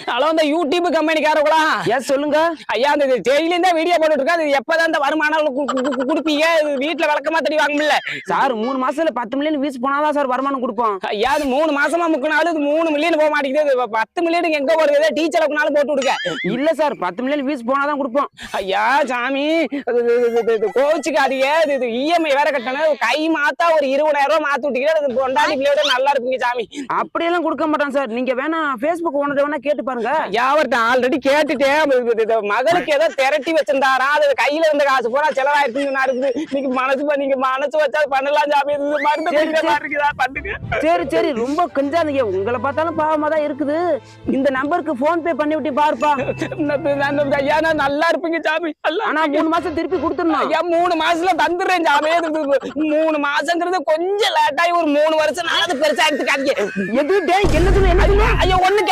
Hello, இந்த YouTube கம்பெனிக்காரங்களா? S சொல்லுங்க. ஐயா, அந்த டெய்லியும் தான் வீடியோ போட்டுட்டு இருக்கா. அது எப்பதான் இந்த வருமானம் குடுப்பீங்க? வீட்டுல விளக்கமா தடி வாங்கல சார் 3 மாசத்துல 10 மில்லியன் வியூஸ் போனாதான் சார் வருமானம் கொடுப்போம். ஐயா, அது 3 மாசமா முக்கினாலும் இது 3 மில்லியன் போக மாட்டேங்குது. 10 மில்லியன் எங்க போறது? டீச்சர் அளவுக்குனாலும் போட்டு விடுங்க. இல்ல சார் 10 மில்லியன் வியூஸ் போனாதான் கொடுப்போம். ஐயா சாமி, கோச்சுக்காதீங்க. இது இஎம்ஐ வேற கட்டணும். கை மாத்தா ஒரு 20,000 ரூபாய் மாத்தி விட்டீங்கன்னா கொண்டாடி பிள்ளையோட நல்லா இருப்பீங்க சாமி. அப்படியெல்லாம் கொடுக்க மாட்டான் சார். நீங்க வேணா Facebook ஓனர் வேணா கேட்டு பாருங்க. யாவர்ட்ட ஆல்ரெடி கேட்டுட்டேன். மகளுக்கு ஏதோ திரட்டி வச்சிருந்தாரா, அது கையில இருந்த காசு போனா செலவாயிருக்குன்னு நீங்க மனசு வச்சா பண்ணலாம் சாமி. பண்ணுங்க. சரி சரி, ரொம்ப கஞ்சாதீங்க. உங்களை பார்த்தாலும் பாவமா தான் இருக்குது. இந்த நம்பருக்கு போன் பே பண்ணி விட்டு பாருப்பா. ஐயா, நான் நல்லா இருப்பீங்க சாமி. ஆனா 3 மாசம் திருப்பி கொடுத்துடணும். ஐயா, 3 மாசத்துல தந்துடுறேன் சாமி. 3 மாசங்கிறது கொஞ்சம் லேட்டாகி ஒரு 3 வருஷம் நான் அது பெருசா எடுத்துக்காதீங்க. எது என்னது? ஐயா, ஒண்ணு